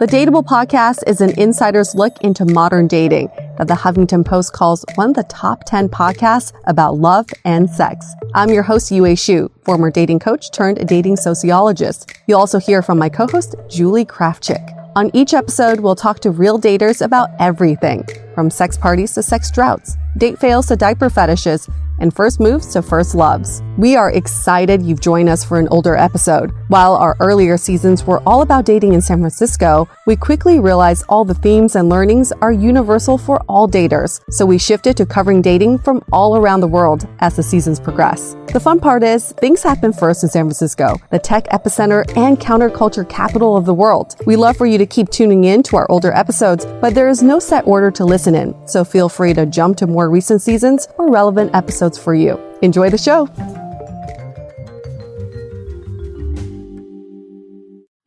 The Dateable podcast is an insider's look into modern dating that the Huffington Post calls one of the top 10 podcasts about love and sex. I'm your host, Yue Xu, former dating coach turned dating sociologist. You'll also hear from my co-host, Julie Krafchick. On each episode, we'll talk to real daters about everything, from sex parties to sex droughts, date fails to diaper fetishes, and first moves to first loves. We are excited you've joined us for an older episode. While our earlier seasons were all about dating in San Francisco, we quickly realized all the themes and learnings are universal for all daters. So we shifted to covering dating from all around the world as the seasons progress. The fun part is, things happen first in San Francisco, the tech epicenter and counterculture capital of the world. We love for you to keep tuning in to our older episodes, but there is no set order to listen in, so feel free to jump to more recent seasons or relevant episodes for you. Enjoy the show.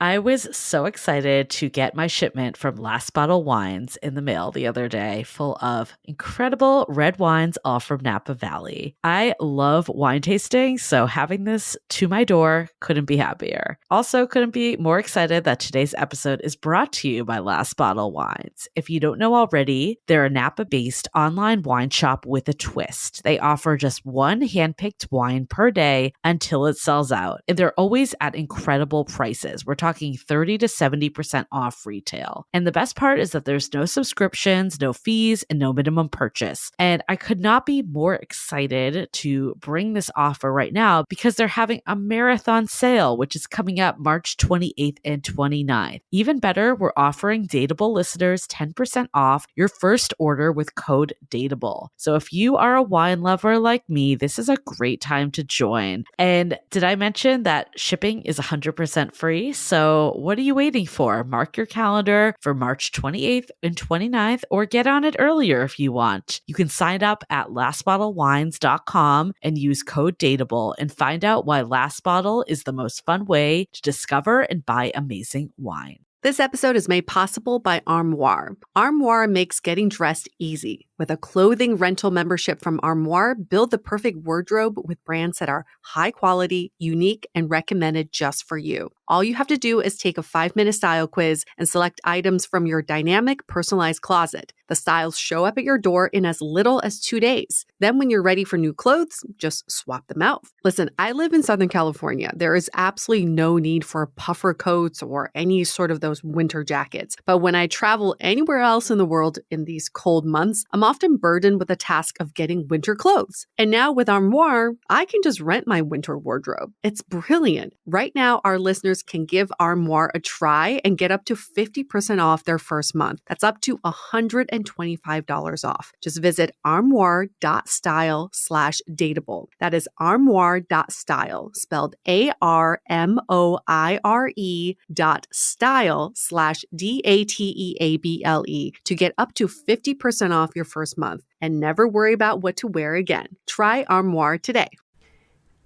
I was so excited to get my shipment from Last Bottle Wines in the mail the other day, full of incredible red wines, all from Napa Valley. I love wine tasting, so having this to my door couldn't be happier. Also, couldn't be more excited that today's episode is brought to you by Last Bottle Wines. If you don't know already, they're a Napa-based online wine shop with a twist. They offer just one handpicked wine per day until it sells out, and they're always at incredible prices. We're talking 30 to 70% off retail. And the best part is that there's no subscriptions, no fees, and no minimum purchase. And I could not be more excited to bring this offer right now because they're having a marathon sale, which is coming up March 28th and 29th. Even better, we're offering Dateable listeners 10% off your first order with code DATEABLE. So if you are a wine lover like me, this is a great time to join. And did I mention that shipping is 100% free? So what are you waiting for? Mark your calendar for March 28th and 29th, or get on it earlier if you want. You can sign up at lastbottlewines.com and use code DATEABLE and find out why Last Bottle is the most fun way to discover and buy amazing wine. This episode is made possible by Armoire. Armoire makes getting dressed easy. With a clothing rental membership from Armoire, build the perfect wardrobe with brands that are high quality, unique, and recommended just for you. All you have to do is take a 5-minute style quiz and select items from your dynamic, personalized closet. The styles show up at your door in as little as 2 days. Then when you're ready for new clothes, just swap them out. Listen, I live in Southern California. There is absolutely no need for puffer coats or any sort of those winter jackets. But when I travel anywhere else in the world in these cold months, I'm often burdened with the task of getting winter clothes. And now with Armoire, I can just rent my winter wardrobe. It's brilliant. Right now, our listeners can give Armoire a try and get up to 50% off their first month. That's up to $125 off. Just visit armoire.style/dateable. That is armoire.style, spelled ARMOIRE.style/DATEABLE to get up to 50% off your first month and never worry about what to wear again. Try Armoire today.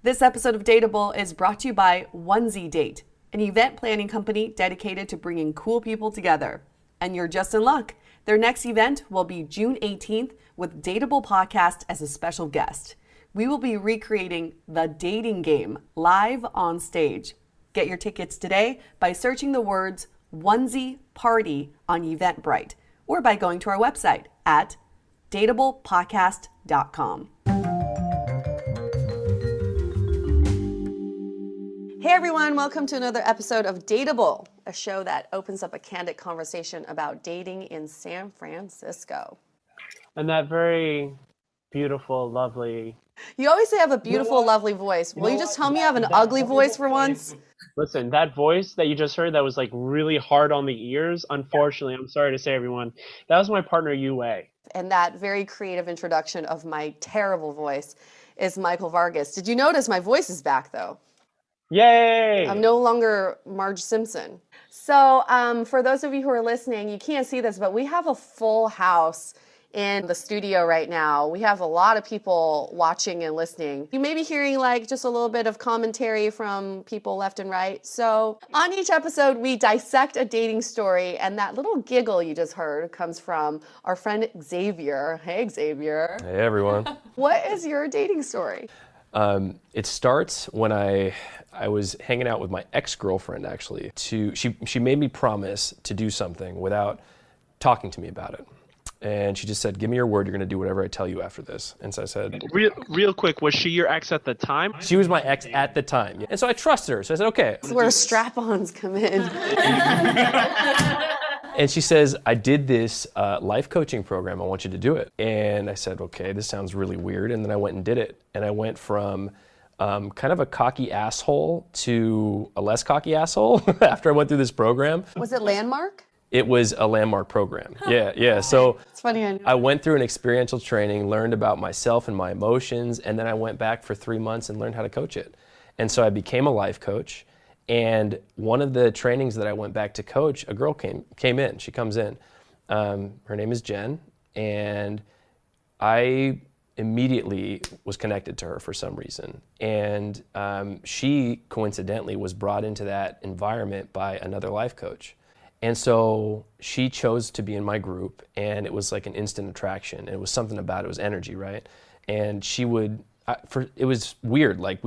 This episode of Dateable is brought to you by Onesie Date, an event planning company dedicated to bringing cool people together. And you're just in luck. Their next event will be June 18th with Dateable Podcast as a special guest. We will be recreating the dating game live on stage. Get your tickets today by searching the words Onesie Party on Eventbrite or by going to our website at dateablepodcast.com. Hey everyone, welcome to another episode of Dateable, a show that opens up a candid conversation about dating in San Francisco. And that very beautiful, lovely... You always say I have a beautiful, lovely voice. Will you just tell me I have an ugly voice for once? Listen, that voice that you just heard that was like really hard on the ears, unfortunately, I'm sorry to say everyone, that was my partner Yue. And that very creative introduction of my terrible voice is Michael Vargas. Did you notice my voice is back though? Yay! I'm no longer Marge Simpson. So for those of you who are listening, you can't see this, but we have a full house in the studio right now. We have a lot of people watching and listening. You may be hearing like just a little bit of commentary from people left and right. So on each episode, we dissect a dating story, and that little giggle you just heard comes from our friend Xavier. Hey, Xavier. Hey, everyone. What is your dating story? It starts when I was hanging out with my ex-girlfriend, actually. She made me promise to do something without talking to me about it. And she just said, give me your word, you're going to do whatever I tell you after this. And so I said... Real quick, was she your ex at the time? She was my ex at the time. And so I trusted her. So I said, okay. That's where strap-ons come in. And she says, I did this life coaching program. I want you to do it. And I said, okay, this sounds really weird. And then I went and did it. And I went from kind of a cocky asshole to a less cocky asshole after I went through this program. Was it Landmark? It was a Landmark program. Yeah. So it's funny. I went through an experiential training, learned about myself and my emotions, and then I went back for 3 months and learned how to coach it. And so I became a life coach. And one of the trainings that I went back to coach, a girl came in. She comes in. Her name is Jen, and I immediately was connected to her for some reason. And she coincidentally was brought into that environment by another life coach. And so she chose to be in my group, and it was like an instant attraction. It was something about it, was energy, right? And she would, it was weird, like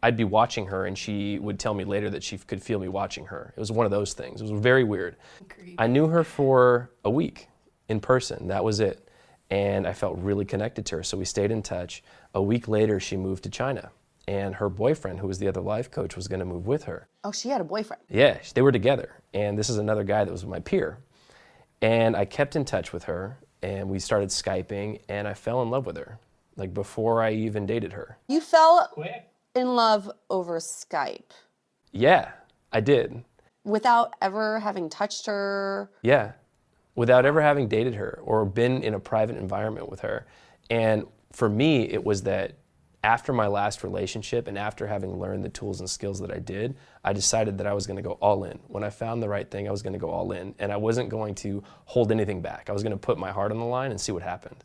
I'd be watching her and she would tell me later that she could feel me watching her. It was one of those things. It was very weird. Agreed. I knew her for a week in person, that was it. And I felt really connected to her, so we stayed in touch. A week later, she moved to China. And her boyfriend, who was the other life coach, was gonna move with her. Oh, she had a boyfriend. Yeah, they were together. And this is another guy that was my peer. And I kept in touch with her, and we started Skyping, and I fell in love with her, like before I even dated her. You fell in love over Skype? Yeah, I did. Without ever having touched her? Yeah, without ever having dated her or been in a private environment with her. And for me, it was that after my last relationship and after having learned the tools and skills that I did, I decided that I was gonna go all in. When I found the right thing, I was gonna go all in, and I wasn't going to hold anything back. I was gonna put my heart on the line and see what happened.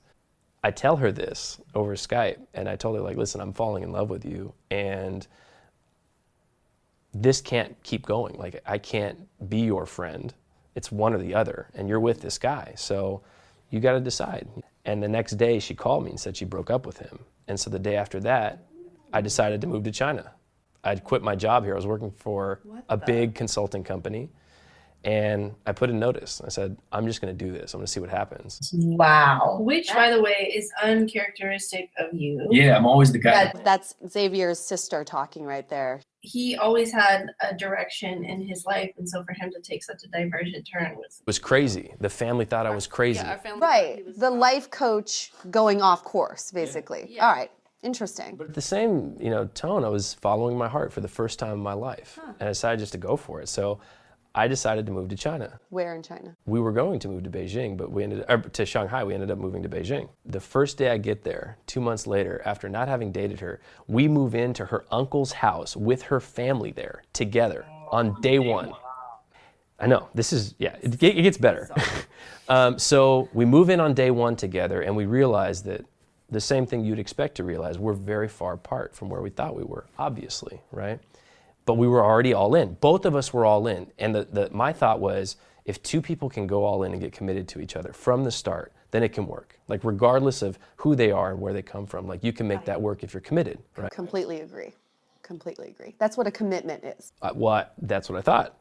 I tell her this over Skype, and I told her, like, listen, I'm falling in love with you, and this can't keep going. Like, I can't be your friend. It's one or the other, and you're with this guy, so you gotta decide. And the next day, she called me and said she broke up with him. And so the day after that, I decided to move to China. I'd quit my job here. I was working for a big consulting company. And I put a notice. I said, I'm just going to do this. I'm going to see what happens. Wow. Which, by the way, is uncharacteristic of you. Yeah, I'm always the guy. That's Xavier's sister talking right there. He always had a direction in his life, and so for him to take such a divergent turn was... It was crazy. The family thought I was crazy. Yeah, our family Right. The life coach going off course, basically. Yeah. All right. Interesting. But at the same, tone, I was following my heart for the first time in my life. And I decided just to go for it. So I decided to move to China. Where in China? We were going to move to Beijing, but to Shanghai, we ended up moving to Beijing. The first day I get there, 2 months later, after not having dated her, we move into her uncle's house with her family there together on day one. I know, this is, it gets better. So we move in on day one together, and we realize that the same thing you'd expect to realize, we're very far apart from where we thought we were, obviously, right? But we were already all in. Both of us were all in. And my thought was, if two people can go all in and get committed to each other from the start, then it can work. Like, regardless of who they are and where they come from, like, you can make that work if you're committed, right? Completely agree. Completely agree. That's what a commitment is. That's what I thought.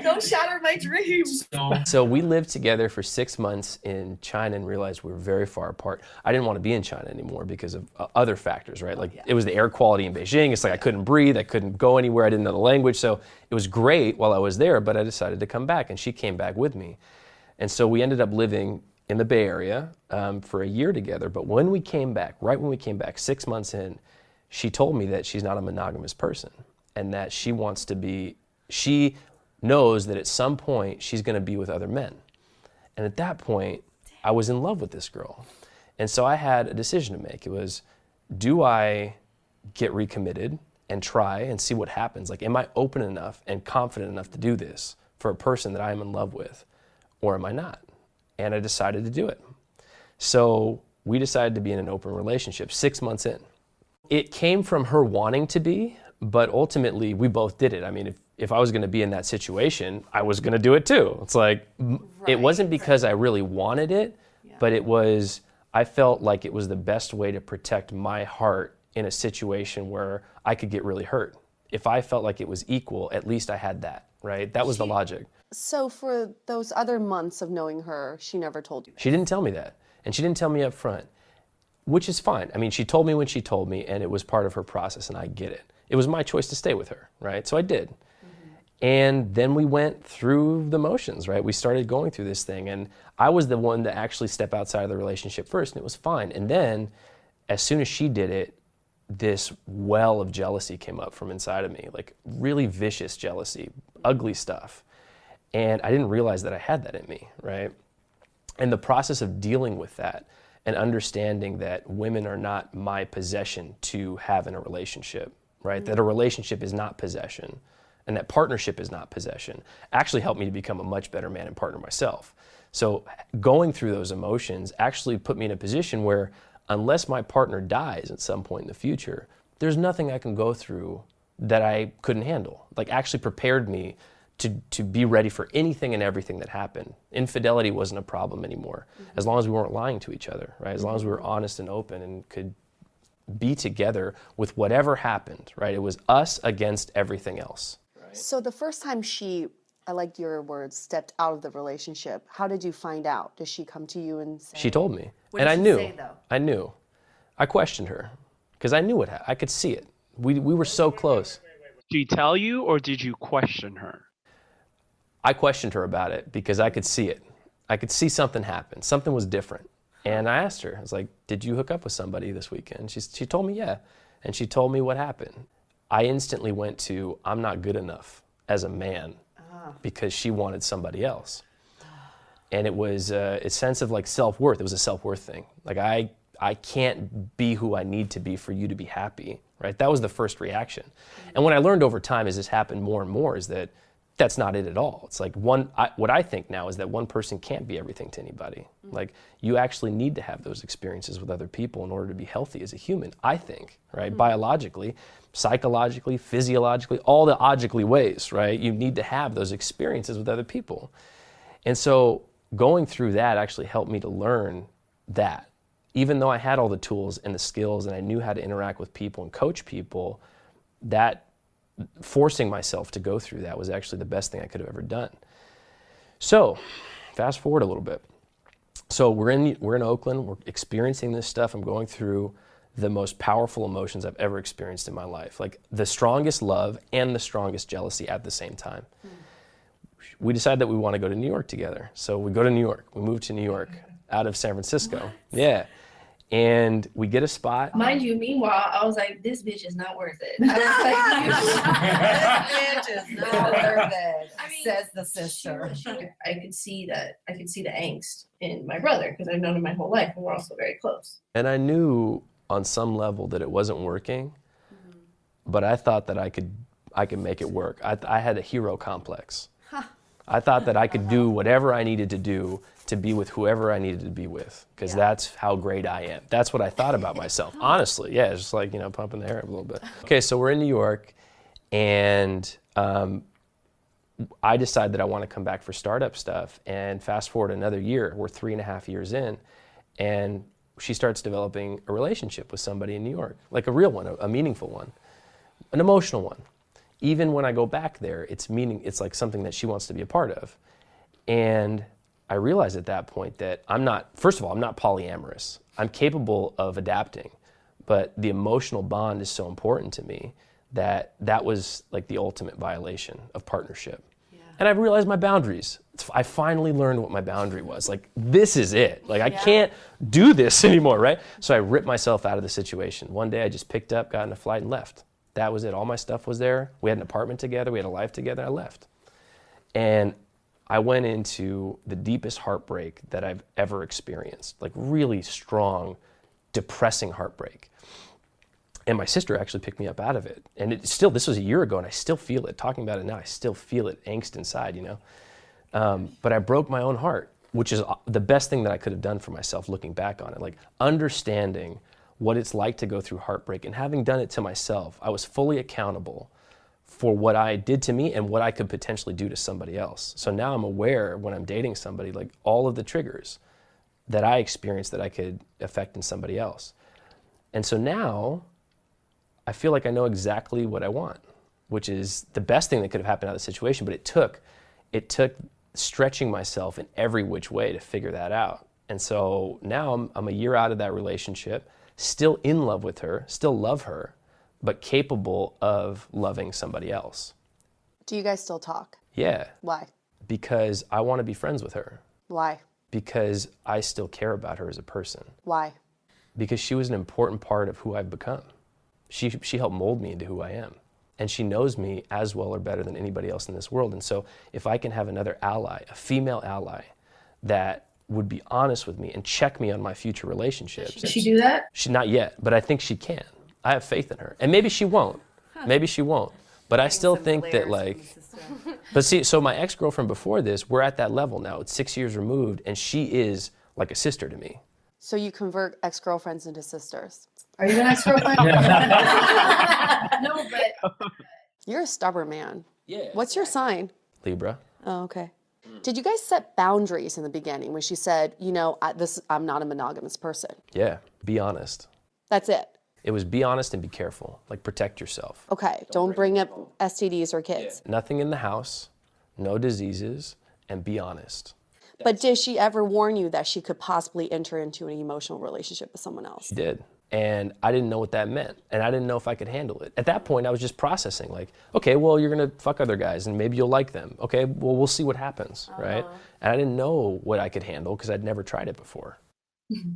Don't shatter my dreams. So we lived together for 6 months in China and realized we were very far apart. I didn't want to be in China anymore because of other factors, right? Like, it was the air quality in Beijing. It's like I couldn't breathe. I couldn't go anywhere. I didn't know the language. So it was great while I was there, but I decided to come back, and she came back with me. And so we ended up living in the Bay Area for a year together. But when we came back, right when we came back, 6 months in, she told me that she's not a monogamous person and that she knows that at some point she's going to be with other men. And at that point, I was in love with this girl. And so I had a decision to make. It was, do I get recommitted and try and see what happens? Like, am I open enough and confident enough to do this for a person that I am in love with, or am I not? And I decided to do it. So we decided to be in an open relationship 6 months in. It came from her wanting to be, but ultimately we both did it. I mean, if I was going to be in that situation, I was going to do it too. It's like, it wasn't because I really wanted it, but it was, I felt like it was the best way to protect my heart in a situation where I could get really hurt. If I felt like it was equal, at least I had that, right? That was the logic. So for those other months of knowing her, she never told you? She didn't tell me that. And she didn't tell me up front, which is fine. I mean, she told me when she told me, and it was part of her process, and I get it. It was my choice to stay with her, right? So I did. And then we went through the motions, right? We started going through this thing, and I was the one to actually step outside of the relationship first, and it was fine. And then, as soon as she did it, this well of jealousy came up from inside of me, like really vicious jealousy, ugly stuff. And I didn't realize that I had that in me, right? And the process of dealing with that and understanding that women are not my possession to have in a relationship, right? That a relationship is not possession, and that partnership is not possession, actually helped me to become a much better man and partner myself. So going through those emotions actually put me in a position where, unless my partner dies at some point in the future, there's nothing I can go through that I couldn't handle. Like, actually prepared me to be ready for anything and everything that happened. Infidelity wasn't a problem anymore, as long as we weren't lying to each other, right? As long as we were honest and open and could be together with whatever happened, right? It was us against everything else. So the first time she, I liked your words, stepped out of the relationship, how did you find out? Did she come to you and say? She told me. What and did I she knew. say, though? I knew. I questioned her because I knew I could see it. We were so close. Did she tell you, or did you question her? I questioned her about it because I could see it. I could see something happen. Something was different. And I asked her, I was like, did you hook up with somebody this weekend? She told me, yeah. And she told me what happened. I instantly went to, I'm not good enough as a man because she wanted somebody else. And it was a sense of like self-worth. It was a self-worth thing. Like, I can't be who I need to be for you to be happy, right? That was the first reaction. And what I learned over time as this happened more and more is that that's not it at all. It's like what I think now is that one person can't be everything to anybody. Like, you actually need to have those experiences with other people in order to be healthy as a human, I think, right? Biologically, psychologically, physiologically, all the logically ways, right? You need to have those experiences with other people. And so going through that actually helped me to learn that. Even though I had all the tools and the skills and I knew how to interact with people and coach people, that forcing myself to go through that was actually the best thing I could have ever done. So fast forward a little bit. So we're in Oakland, we're experiencing this stuff. I'm going through the most powerful emotions I've ever experienced in my life, like the strongest love and the strongest jealousy at the same time. We decide that we want to go to New York together. So we go to New York. We move to New York out of San Francisco. What? Yeah. And we get a spot. Mind you, meanwhile, I was like, this bitch is not worth it. I was like, this bitch is not worth it, I mean, says the sister. I could see that. I could see the angst in my brother because I've known him my whole life, and we're also very close. And I knew on some level that it wasn't working, but I thought that I could make it work. I had a hero complex. I thought that I could do whatever I needed to do to be with whoever I needed to be with, because that's how great I am. That's what I thought about myself, honestly. Yeah, it's just like, pumping the air up a little bit. Okay, so we're in New York, and I decide that I want to come back for startup stuff, and fast forward another year, we're 3.5 years in, and she starts developing a relationship with somebody in New York, like a real one, a meaningful one, an emotional one. Even when I go back there, it's like something that she wants to be a part of. And I realized at that point that first of all, I'm not polyamorous. I'm capable of adapting, but the emotional bond is so important to me that was like the ultimate violation of partnership. Yeah. And I realized my boundaries. I finally learned what my boundary was. Like, this is it. Like, I can't do this anymore, right? So I ripped myself out of the situation. One day I just picked up, got in a flight, and left. That was it. All my stuff was there. We had an apartment together. We had a life together. I left. And I went into the deepest heartbreak that I've ever experienced, like really strong, depressing heartbreak. And my sister actually picked me up out of it. And this was a year ago, and I still feel it. Talking about it now, I still feel it, angst inside, But I broke my own heart, which is the best thing that I could have done for myself looking back on it. Like, understanding what it's like to go through heartbreak, and having done it to myself, I was fully accountable for what I did to me and what I could potentially do to somebody else. So now I'm aware when I'm dating somebody, like, all of the triggers that I experienced that I could affect in somebody else. And so now I feel like I know exactly what I want, which is the best thing that could have happened out of the situation. But it took stretching myself in every which way to figure that out. And so now I'm a year out of that relationship, still in love with her, still love her, but capable of loving somebody else. Do you guys still talk? Yeah. Why? Because I want to be friends with her. Why? Because I still care about her as a person. Why? Because she was an important part of who I've become. She helped mold me into who I am. And she knows me as well or better than anybody else in this world. And so if I can have another ally, a female ally, that would be honest with me and check me on my future relationships. Did she do that? She not yet, but I think she can. I have faith in her. And maybe she won't. Maybe she won't. But I still think that but see, so my ex-girlfriend before this, we're at that level now. It's 6 years removed, and she is like a sister to me. So you convert ex-girlfriends into sisters. Are you an ex-girlfriend? No, but You're a stubborn man. Yeah. What's your sign? Libra. Oh, okay. Did you guys set boundaries in the beginning when she said, I'm not a monogamous person? Yeah. Be honest. That's it. It was be honest and be careful. Like protect yourself. Okay. Don't bring up STDs or kids. Nothing in the house, no diseases, and be honest. But did she ever warn you that she could possibly enter into an emotional relationship with someone else? She did. And I didn't know what that meant. And I didn't know if I could handle it. At that point, I was just processing like, okay, well, you're going to fuck other guys and maybe you'll like them. Okay, well, we'll see what happens, right? And I didn't know what I could handle because I'd never tried it before.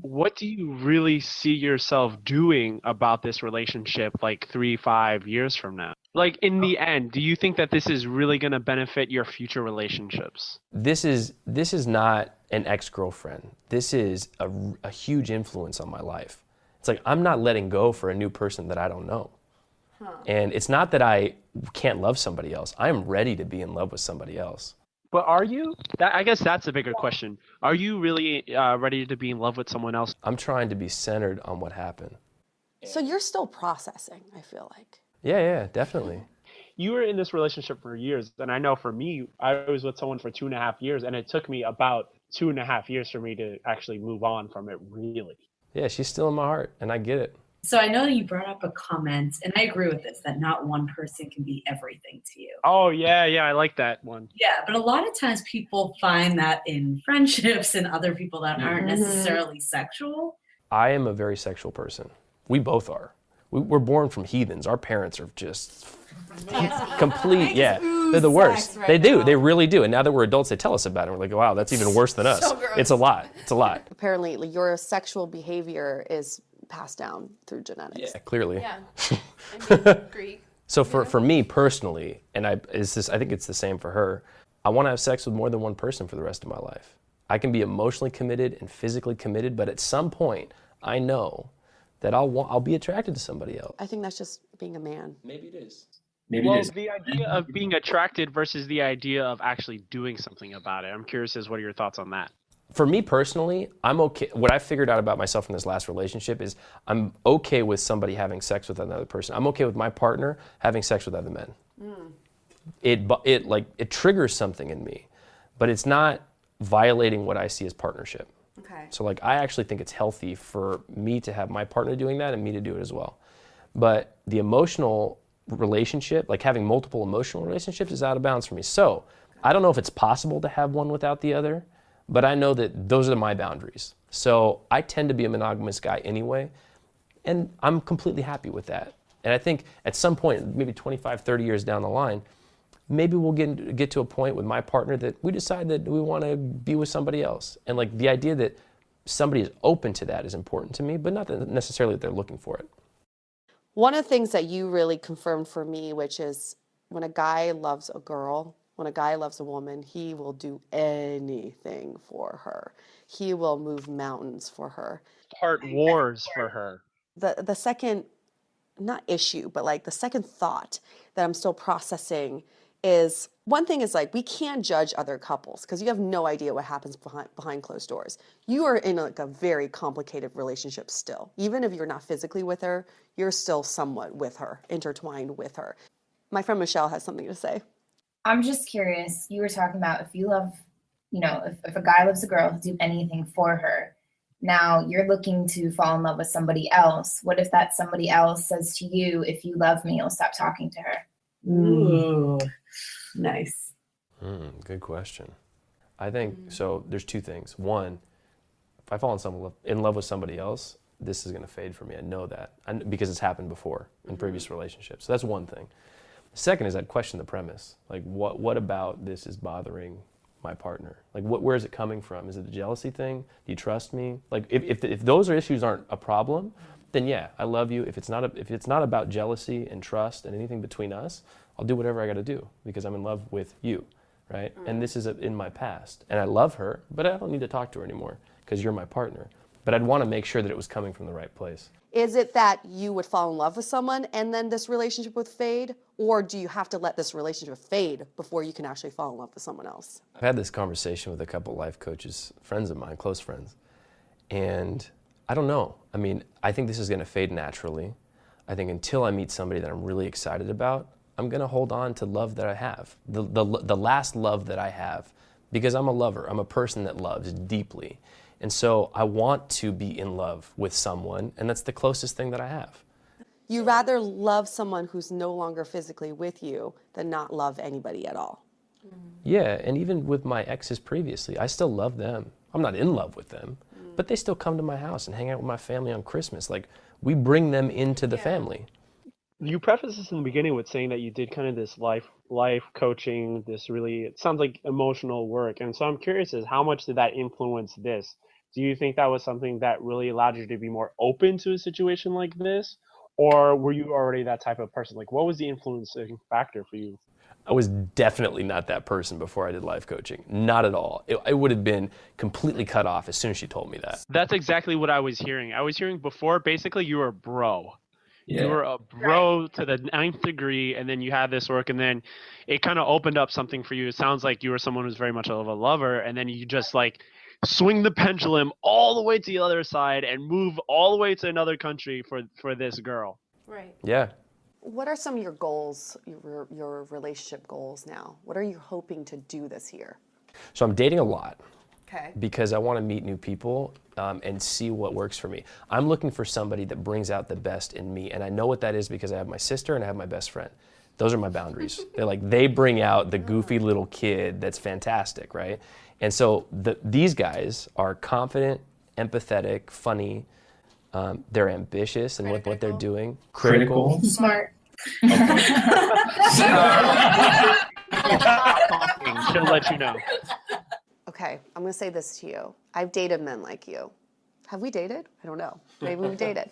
What do you really see yourself doing about this relationship like 3-5 years from now? Like in the end, do you think that this is really going to benefit your future relationships? This is not an ex-girlfriend. This is a huge influence on my life. It's like I'm not letting go for a new person that I don't know. And it's not that I can't love somebody else. I'm ready to be in love with somebody else. But are you? I guess that's a bigger question. Are you really ready to be in love with someone else? I'm trying to be centered on what happened. So you're still processing, I feel like. Yeah, definitely. You were in this relationship for years, and I know for me, I was with someone for 2.5 years, and it took me about 2.5 years for me to actually move on from it, really. Yeah, she's still in my heart, and I get it. So I know that you brought up a comment, and I agree with this, that not one person can be everything to you. Oh, yeah, I like that one. Yeah, but a lot of times people find that in friendships and other people that aren't necessarily sexual. I am a very sexual person. We both are. We're born from heathens. Our parents are just complete, yeah. They're the worst. Right they do. now. They really do. And now that we're adults, they tell us about it. We're like, wow, that's even worse than us. So gross. It's a lot. Apparently, your sexual behavior is passed down through genetics. Yeah, clearly. yeah. I mean, Greek. So for me personally, and I think it's the same for her, I want to have sex with more than one person for the rest of my life. I can be emotionally committed and physically committed, but at some point, I know that I'll be attracted to somebody else. I think that's just being a man. Maybe it is. Well, the idea of being attracted versus the idea of actually doing something about it. I'm curious as what are your thoughts on that? For me personally, I'm okay. What I figured out about myself in this last relationship is I'm okay with somebody having sex with another person. I'm okay with my partner having sex with other men. It triggers something in me, but it's not violating what I see as partnership. Okay. So like I actually think it's healthy for me to have my partner doing that and me to do it as well. But the emotional relationship, like having multiple emotional relationships, is out of bounds for me. So I don't know if it's possible to have one without the other, but I know that those are my boundaries. So I tend to be a monogamous guy anyway, and I'm completely happy with that. And I think at some point, maybe 25, 30 years down the line, maybe we'll get to a point with my partner that we decide that we want to be with somebody else. And like the idea that somebody is open to that is important to me, but not necessarily that they're looking for it. One of the things that you really confirmed for me, which is when a guy loves a girl, when a guy loves a woman, he will do anything for her. He will move mountains for her. Heart wars for her. The second, not issue, but like the second thought that I'm still processing is, one thing is like, we can't judge other couples because you have no idea what happens behind closed doors. You are in like a very complicated relationship still. Even if you're not physically with her, you're still somewhat with her, intertwined with her. My friend Michelle has something to say. I'm just curious, you were talking about if you love, if a guy loves a girl, he'll do anything for her. Now you're looking to fall in love with somebody else. What if that somebody else says to you, if you love me, you'll stop talking to her? Ooh. Nice. Good question. I think, so there's two things. One, if I fall in love with somebody else, this is going to fade for me. I know that because it's happened before in previous relationships. So that's one thing. Second is I'd question the premise. Like, what about this is bothering my partner? Like, where is it coming from? Is it a jealousy thing? Do you trust me? Like, if those issues aren't a problem, then yeah, I love you. If it's not about jealousy and trust and anything between us, I'll do whatever I got to do because I'm in love with you, right? And this is in my past, and I love her, but I don't need to talk to her anymore because you're my partner. But I'd want to make sure that it was coming from the right place. Is it that you would fall in love with someone and then this relationship would fade? Or do you have to let this relationship fade before you can actually fall in love with someone else? I've had this conversation with a couple life coaches, friends of mine, close friends, and I don't know. I mean, I think this is going to fade naturally. I think until I meet somebody that I'm really excited about, I'm going to hold on to love that I have, the last love that I have, because I'm a lover. I'm a person that loves deeply. And so I want to be in love with someone, and that's the closest thing that I have. You rather love someone who's no longer physically with you than not love anybody at all. Yeah, and even with my exes previously, I still love them. I'm not in love with them, but they still come to my house and hang out with my family on Christmas. Like, we bring them into the family. You prefaced this in the beginning with saying that you did kind of this life coaching, this really, it sounds like emotional work. And so I'm curious is how much did that influence this? Do you think that was something that really allowed you to be more open to a situation like this? Or were you already that type of person? Like, what was the influencing factor for you? I was definitely not that person before I did life coaching. Not at all. It would have been completely cut off as soon as she told me that. That's exactly what I was hearing. I was hearing before, basically, you were a bro. Yeah. You were a bro to the 9th degree, and then you had this work, and then it kind of opened up something for you. It sounds like you were someone who's very much of a lover, and then you just like swing the pendulum all the way to the other side and move all the way to another country for this girl. Right. Yeah. What are some of your goals, your relationship goals now? What are you hoping to do this year? So I'm dating a lot. Okay. Because I want to meet new people and see what works for me. I'm looking for somebody that brings out the best in me, and I know what that is because I have my sister and I have my best friend. Those are my boundaries. They bring out the goofy little kid that's fantastic, right? And so these guys are confident, empathetic, funny. They're ambitious in what they're doing. Critical. Smart. She'll let you know. Okay, I'm gonna say this to you. I've dated men like you. Have we dated? I don't know. Maybe we've dated.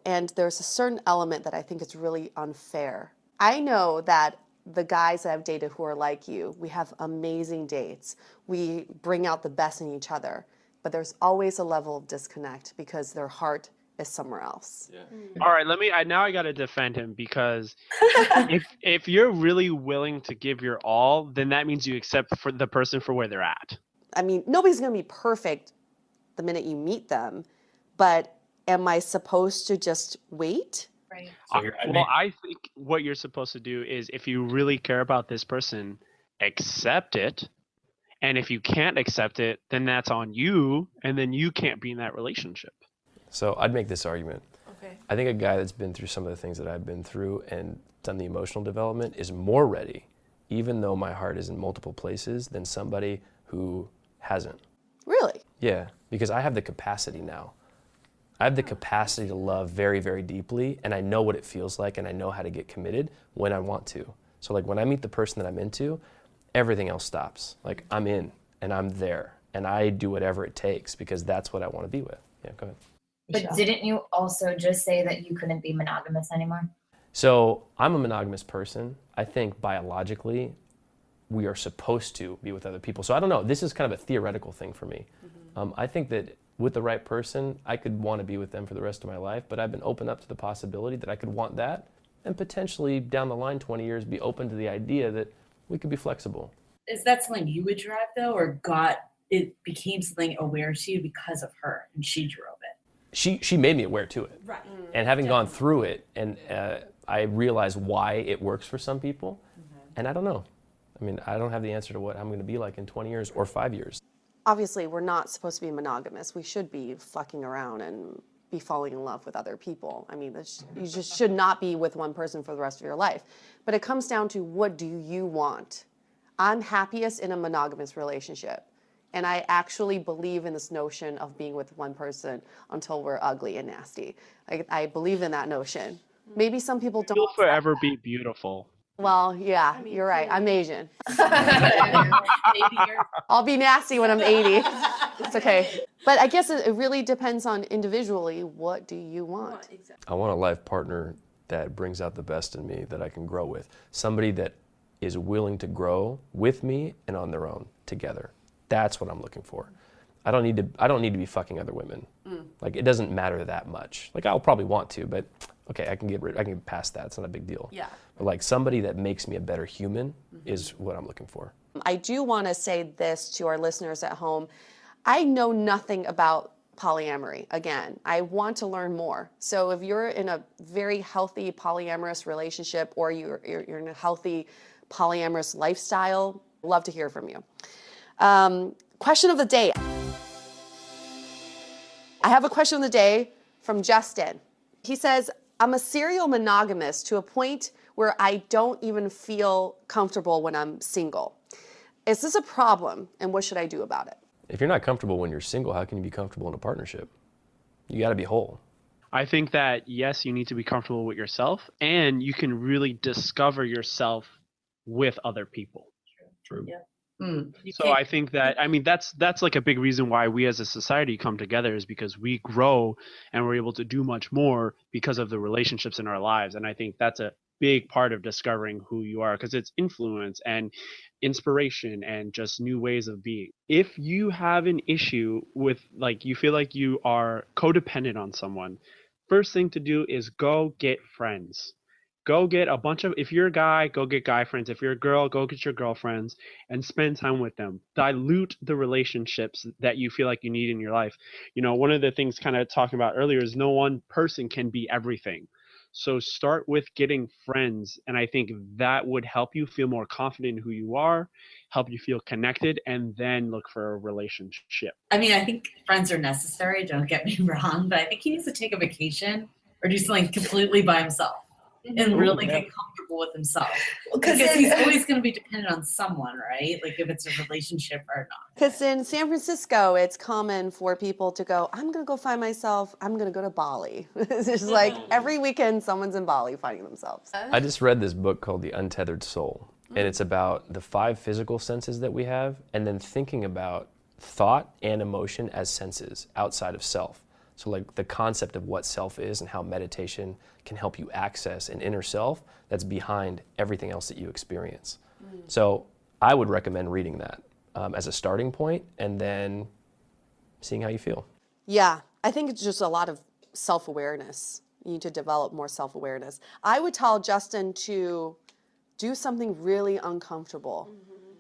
And there's a certain element that I think is really unfair. I know that the guys that I've dated who are like you, we have amazing dates. We bring out the best in each other. But there's always a level of disconnect because their heart is somewhere else. Yeah. All right, now I got to defend him because if you're really willing to give your all, then that means you accept for the person for where they're at. I mean, nobody's going to be perfect the minute you meet them, but am I supposed to just wait? Right. I think what you're supposed to do is if you really care about this person, accept it. And if you can't accept it, then that's on you, and then you can't be in that relationship. So I'd make this argument. Okay. I think a guy that's been through some of the things that I've been through and done the emotional development is more ready, even though my heart is in multiple places, than somebody who hasn't. Really? Yeah, because I have the capacity now. I have the capacity to love very, very deeply, and I know what it feels like, and I know how to get committed when I want to. So like when I meet the person that I'm into, everything else stops. Like I'm in, and I'm there, and I do whatever it takes because that's what I want to be with. Yeah, go ahead. But didn't you also just say that you couldn't be monogamous anymore? So I'm a monogamous person. I think biologically, we are supposed to be with other people. So I don't know. This is kind of a theoretical thing for me. I think that with the right person, I could want to be with them for the rest of my life, but I've been open up to the possibility that I could want that and potentially down the line 20 years be open to the idea that we could be flexible. Is that something you would drive though, or it became something aware to you because of her and she drove it? She made me aware to it. Right. And having gone through it, and I realized why it works for some people, and I don't know. I mean, I don't have the answer to what I'm going to be like in 20 years or 5 years. obviously we're not supposed to be monogamous. We should be fucking around and be falling in love with other people. I mean, you just should not be with one person for the rest of your life. But it comes down to, what do you want? I'm happiest in a monogamous relationship. And I actually believe in this notion of being with one person until we're ugly and nasty. I believe in that notion. Maybe some people don't. You'll forever be beautiful. Well, yeah, you're right. I'm Asian. Maybe you're I'll be nasty when I'm 80. It's okay. But I guess it really depends on individually, what do you want? I want a life partner that brings out the best in me, that I can grow with. Somebody that is willing to grow with me and on their own together. That's what I'm looking for. I don't need to be fucking other women. Like, it doesn't matter that much. Like, I'll probably want to, but okay, I can get past that. It's not a big deal. Yeah. But like, somebody that makes me a better human is what I'm looking for. I do want to say this to our listeners at home. I know nothing about polyamory. Again, I want to learn more. So if you're in a very healthy polyamorous relationship, or you're in a healthy polyamorous lifestyle, love to hear from you. Question of the day. I have a question of the day from Justin. He says, I'm a serial monogamist to a point where I don't even feel comfortable when I'm single. Is this a problem, and what should I do about it? If you're not comfortable when you're single, how can you be comfortable in a partnership? You got to be whole. I think that, yes, you need to be comfortable with yourself, and you can really discover yourself with other people. True. Yeah. So I think that, I mean, that's like a big reason why we as a society come together, is because we grow and we're able to do much more because of the relationships in our lives. And I think that's a big part of discovering who you are, because it's influence and inspiration and just new ways of being. If you have an issue with, like, you feel like you are codependent on someone, first thing to do is go get friends. Go get a bunch of, if you're a guy, go get guy friends. If you're a girl, go get your girlfriends and spend time with them. Dilute the relationships that you feel like you need in your life. You know, one of the things kind of talking about earlier is no one person can be everything. So start with getting friends. And I think that would help you feel more confident in who you are, help you feel connected, and then look for a relationship. I mean, I think friends are necessary, don't get me wrong, but I think he needs to take a vacation or do something completely by himself and really get comfortable with himself. Because he's always going to be dependent on someone, right? Like, if it's a relationship or not. Because in San Francisco, it's common for people to go, I'm going to go find myself, I'm going to go to Bali. It's just like every weekend someone's in Bali finding themselves. I just read this book called The Untethered Soul, and it's about the 5 physical senses that we have, and then thinking about thought and emotion as senses outside of self. So like the concept of what self is and how meditation can help you access an inner self that's behind everything else that you experience. So I would recommend reading that as a starting point, and then seeing how you feel. Yeah, I think it's just a lot of self-awareness. You need to develop more self-awareness. I would tell Justin to do something really uncomfortable,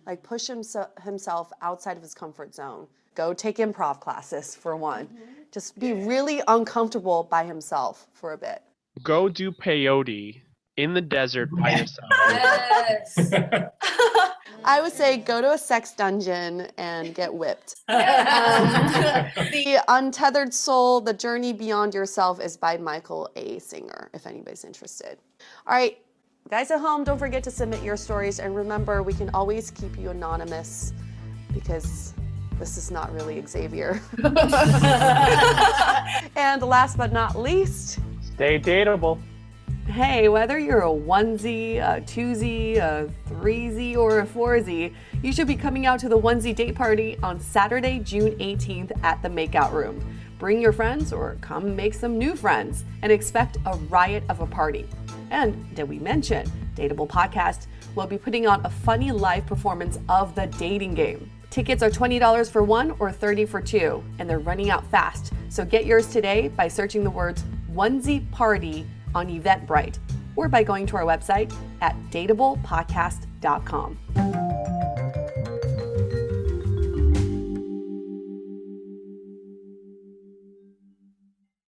like push himself outside of his comfort zone. Go take improv classes for one. Just be really uncomfortable by himself for a bit. Go do peyote in the desert by yourself. Yes. I would say go to a sex dungeon and get whipped. The Untethered Soul, The Journey Beyond Yourself is by Michael A. Singer, if anybody's interested. All right, guys at home, don't forget to submit your stories. And remember, we can always keep you anonymous because this is not really Xavier. And last but not least, Stay dateable. hey, whether you're a onesie, a twosie, a threesie, or a foursy, you should be coming out to the Onesie Date Party on Saturday, June 18th at the Makeout Room. Bring your friends or come make some new friends and expect a riot of a party. And did we mention, DATEABLE Podcast will be putting on a funny live performance of the dating game. Tickets are $20 for one or $30 for two, and they're running out fast. So get yours today by searching the words Onesie Party on Eventbrite or by going to our website at dateablepodcast.com.